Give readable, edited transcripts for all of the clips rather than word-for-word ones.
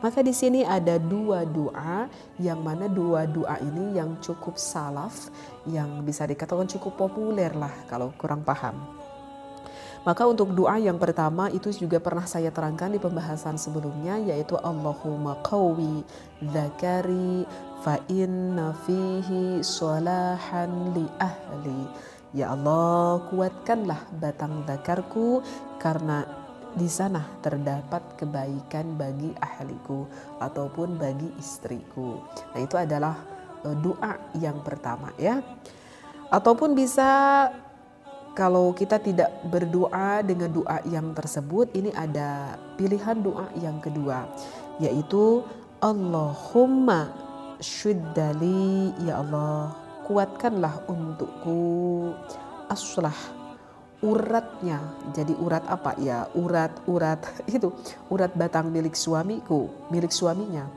Maka di sini ada dua doa, yang mana dua doa ini yang cukup salaf, yang bisa dikatakan cukup populer lah kalau kurang paham. Maka untuk doa yang pertama itu juga pernah saya terangkan di pembahasan sebelumnya, yaitu Allahumma qawwi dzakari fa inna fihi salahan li ahli. Ya Allah, kuatkanlah batang zakarku karena di sana terdapat kebaikan bagi ahliku ataupun bagi istriku. Nah, itu adalah doa yang pertama ya. Ataupun bisa kalau kita tidak berdoa dengan doa yang tersebut, ini ada pilihan doa yang kedua, yaitu Allahumma syuddali, ya Allah kuatkanlah untukku aslah, uratnya. Jadi urat apa ya? Urat itu urat batang milik suamiku, milik suaminya.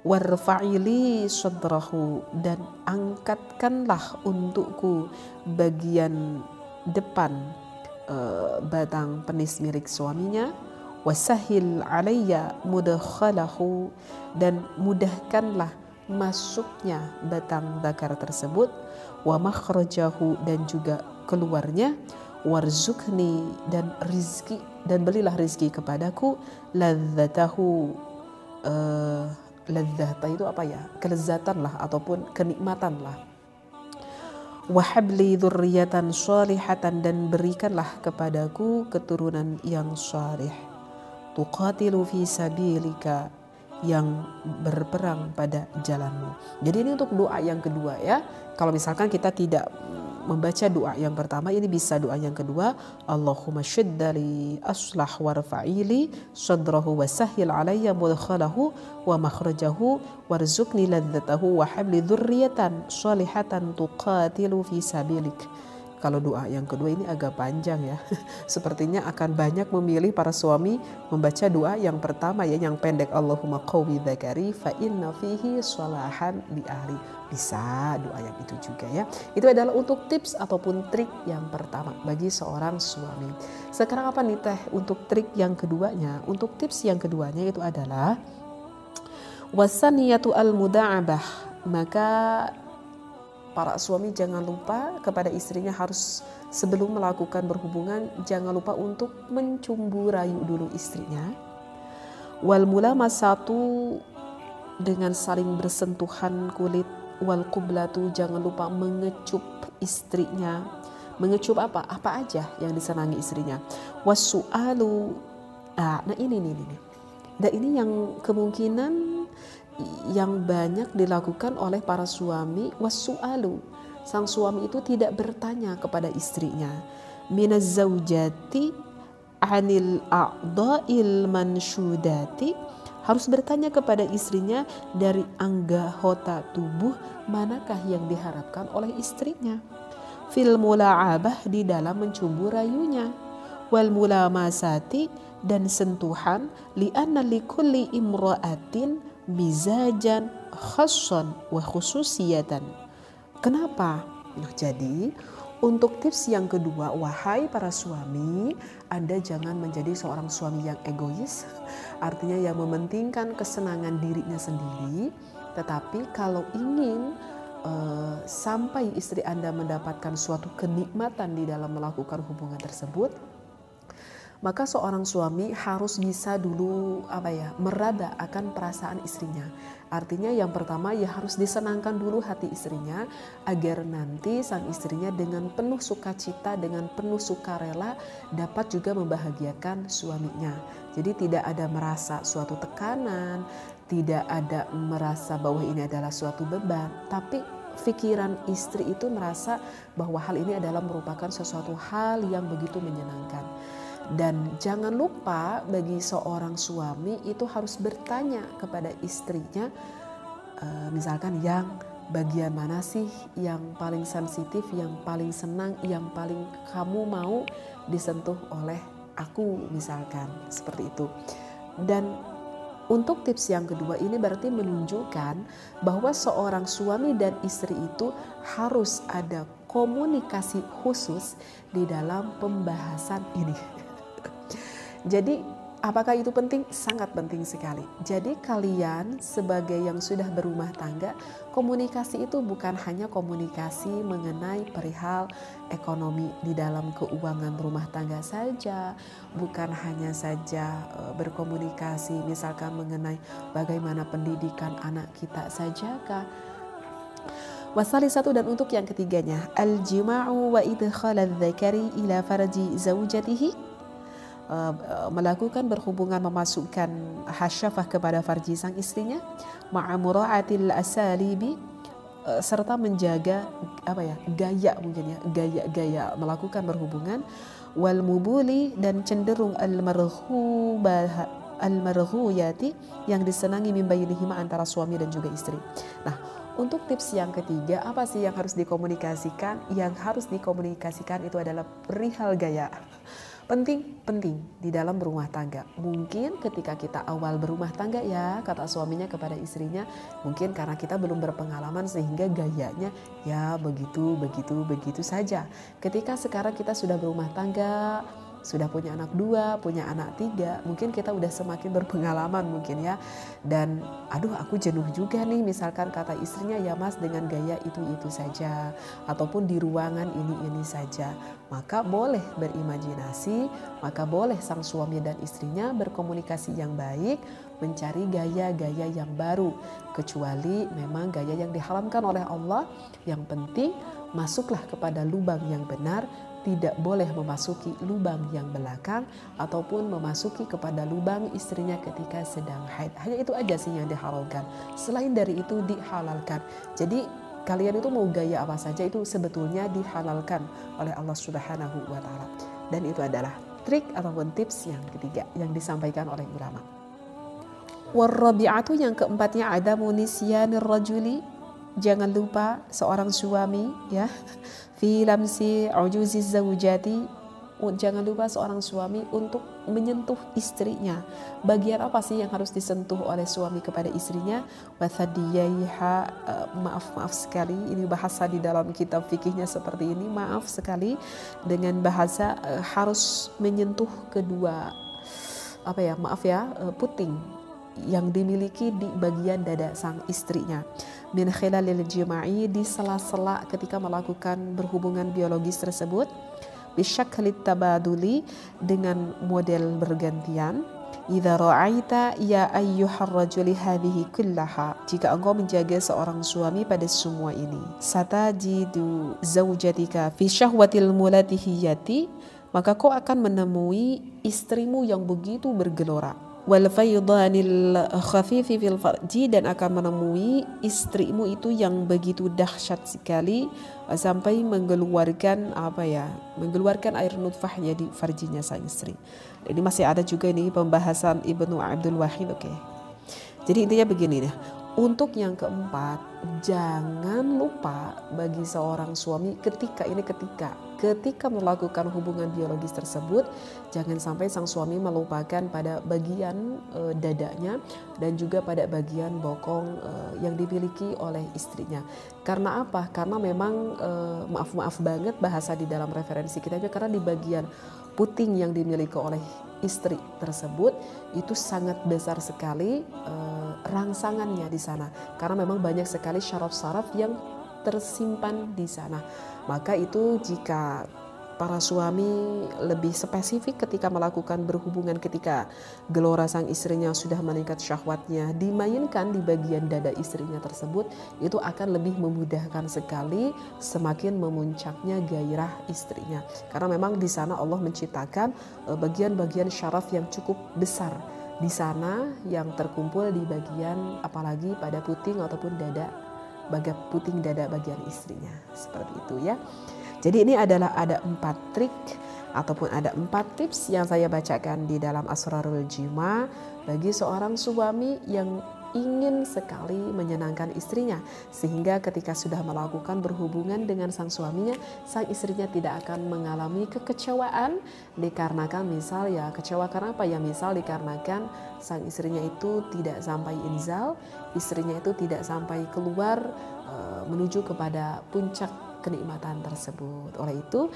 Warfa'ili sadrahu, dan angkatkanlah untukku bagian depan batang penis milik suaminya. Wasahil alayya mudkhalahu, dan mudahkanlah masuknya batang zakar tersebut. Wa makhrajahu, dan juga keluarnya. Warzukni, dan rizki, dan berilah rizki kepadaku. Ladzatahu, ladzata itu apa ya? Kelezatan lah ataupun kenikmatan lah. Wahabli dzurriyyatan shalihatan, dan berikanlah kepadaku keturunan yang salih. Tuqatilu fi sabilika, yang berperang pada jalanmu. Jadi ini untuk doa yang kedua ya. Kalau misalkan kita tidak membaca doa yang pertama, ini bisa doa yang kedua. Allahumma syiddali aslah warfa'ili sadrahu wasahil alayya mudkhalahu wa makhrajahu warzukni ladzatahu wa habli dzurriyyatan shalihatan tuqatilu fi sabilik. Kalau doa yang kedua ini agak panjang ya. Sepertinya akan banyak memilih para suami membaca doa yang pertama ya, yang pendek. Allahumma qawwi dzakari fa inna fihi salahan li ahli. Bisa doa yang itu juga ya. Itu adalah untuk tips ataupun trik yang pertama bagi seorang suami. Sekarang apa nih Teh untuk trik yang keduanya? Untuk tips yang keduanya itu adalah wasaniyatu al-muda'abah. Maka para suami jangan lupa kepada istrinya harus sebelum melakukan berhubungan, jangan lupa untuk mencumbu rayu dulu istrinya. Wal mulamasatu, dengan saling bersentuhan kulit. Wal qublatu, jangan lupa mengecup istrinya. Mengecup apa? Apa aja yang disenangi istrinya. Wasu'alu. Nah ini. Dan ini yang kemungkinan yang banyak dilakukan oleh para suami. Wasu'alu, sang suami itu tidak bertanya kepada istrinya. Minaz zaujati anil a'dha'il mansyudati, harus bertanya kepada istrinya dari anggota tubuh manakah yang diharapkan oleh istrinya. Fil mula'abah, di dalam mencumbu rayunya. Wal mulamasati, dan sentuhan. Li'anna likulli imra'atin mizajan khassan wa khususiyatan. Kenapa? Nah, jadi untuk tips yang kedua, wahai para suami, Anda jangan menjadi seorang suami yang egois, artinya yang mementingkan kesenangan dirinya sendiri. Tetapi kalau ingin sampai istri Anda mendapatkan suatu kenikmatan di dalam melakukan hubungan tersebut, maka seorang suami harus bisa dulu meraba akan perasaan istrinya. Artinya yang pertama ya harus disenangkan dulu hati istrinya, agar nanti sang istrinya dengan penuh sukacita, dengan penuh sukarela dapat juga membahagiakan suaminya. Jadi tidak ada merasa suatu tekanan, tidak ada merasa bahwa ini adalah suatu beban, tapi pikiran istri itu merasa bahwa hal ini adalah merupakan sesuatu hal yang begitu menyenangkan. Dan jangan lupa bagi seorang suami itu harus bertanya kepada istrinya, misalkan yang bagian mana sih yang paling sensitif, yang paling senang, yang paling kamu mau disentuh oleh aku, misalkan seperti itu. Dan untuk tips yang kedua ini berarti menunjukkan bahwa seorang suami dan istri itu harus ada komunikasi khusus di dalam pembahasan ini. Jadi Apakah itu penting? Sangat penting sekali. Jadi kalian sebagai yang sudah berumah tangga, komunikasi itu bukan hanya komunikasi mengenai perihal ekonomi di dalam keuangan rumah tangga saja, bukan hanya saja berkomunikasi misalkan mengenai bagaimana pendidikan anak kita saja kah. Wasali satu dan untuk yang ketiganya, al-jima'u wa idkhal adz-dzakari ila farji zaujatihi, melakukan berhubungan memasukkan hasyafah kepada farji sang istrinya, ma'amura'atil asalibi, serta menjaga gaya mungkin ya, gaya melakukan berhubungan, wal mubuli, dan cenderung al-marghuyati, yang disenangi min bainihima, antara suami dan juga istri. Nah, untuk tips yang ketiga, apa sih yang harus dikomunikasikan? Yang harus dikomunikasikan itu adalah perihal gaya. Penting di dalam berumah tangga. Mungkin ketika kita awal berumah tangga ya, kata suaminya kepada istrinya, mungkin karena kita belum berpengalaman sehingga gayanya ya begitu saja. Ketika sekarang kita sudah berumah tangga, sudah punya anak 2, punya anak 3, mungkin kita udah semakin berpengalaman mungkin ya. Dan aduh aku jenuh juga nih, misalkan kata istrinya, ya mas dengan gaya itu saja, ataupun di ruangan ini saja. Maka boleh berimajinasi, maka boleh sang suami dan istrinya berkomunikasi yang baik, mencari gaya-gaya yang baru. Kecuali memang gaya yang diharamkan oleh Allah, yang penting masuklah kepada lubang yang benar, tidak boleh memasuki lubang yang belakang ataupun memasuki kepada lubang istrinya ketika sedang haid. Hanya itu aja sih yang diharamkan. Selain dari itu dihalalkan. Jadi kalian itu mau gaya apa saja itu sebetulnya dihalalkan oleh Allah Subhanahu wa taala. Dan itu adalah trik ataupun tips yang ketiga yang disampaikan oleh ulama. Warrabi'atu, yang keempatnya, adamu nisyanir rajuli, jangan lupa seorang suami ya, fi lamsi ujuzi zaujati, jangan lupa seorang suami untuk menyentuh istrinya. Bagian apa sih yang harus disentuh oleh suami kepada istrinya? Wathadiyaiha, maaf sekali, ini bahasa di dalam kitab fikihnya seperti ini, maaf sekali dengan bahasa harus menyentuh kedua puting yang dimiliki di bagian dada sang istrinya. Min khilalil jima'i, di sela-sela ketika melakukan berhubungan biologis tersebut. Bisyaklit tabaduli, dengan model bergantian. Idza ra'aita ya ayyuhar rajuli hadhihi kullaha, jika engkau menjaga seorang suami pada semua ini. Satajidu zaujatika fi syahwatil mulatihiyati, maka kau akan menemui istrimu yang begitu bergelora. Wal faydanil khafifi fil farji, dan akan menemui istrimu itu yang begitu dahsyat sekali sampai mengeluarkan air nutfahnya di farjinya sang istri. Ini masih ada juga ini pembahasan Ibnu Abdul Wahid. Jadi intinya begini nih. Untuk yang keempat, jangan lupa bagi seorang suami ketika melakukan hubungan biologis tersebut, jangan sampai sang suami melupakan pada bagian dadanya dan juga pada bagian bokong yang dimiliki oleh istrinya. Karena apa? Karena memang maaf banget bahasa di dalam referensi kita, karena di bagian puting yang dimiliki oleh istri tersebut itu sangat besar sekali rangsangannya di sana, karena memang banyak sekali syaraf-syaraf yang tersimpan di sana. Maka itu jika para suami lebih spesifik ketika melakukan berhubungan, ketika gelora sang istrinya sudah meningkat syahwatnya, dimainkan di bagian dada istrinya tersebut, itu akan lebih memudahkan sekali semakin memuncaknya gairah istrinya. Karena memang di sana Allah menciptakan bagian-bagian syaraf yang cukup besar di sana yang terkumpul di bagian, apalagi pada puting ataupun dada, puting dada bagian istrinya, seperti itu ya. Jadi ini adalah ada 4 trik ataupun ada 4 tips yang saya bacakan di dalam Asrarul Jima bagi seorang suami yang ingin sekali menyenangkan istrinya, sehingga ketika sudah melakukan berhubungan dengan sang suaminya, sang istrinya tidak akan mengalami kekecewaan dikarenakan kecewa karena apa ya, misal dikarenakan sang istrinya itu tidak sampai inzal, istrinya itu tidak sampai keluar menuju kepada puncak kenikmatan tersebut. Oleh itu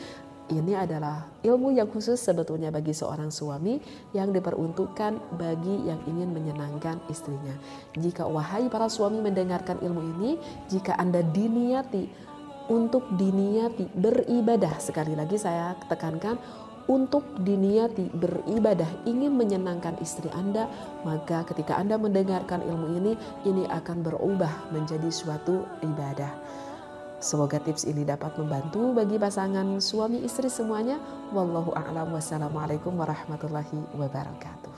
Ini adalah ilmu yang khusus sebetulnya bagi seorang suami yang diperuntukkan bagi yang ingin menyenangkan istrinya. Jika wahai para suami mendengarkan ilmu ini, jika Anda diniati untuk diniati beribadah, sekali lagi saya tekankan, untuk diniati beribadah, ingin menyenangkan istri Anda, maka ketika Anda mendengarkan ilmu ini akan berubah menjadi suatu ibadah. Semoga tips ini dapat membantu bagi pasangan suami istri semuanya. Wallahu a'lam. Wassalamualaikum warahmatullahi wabarakatuh.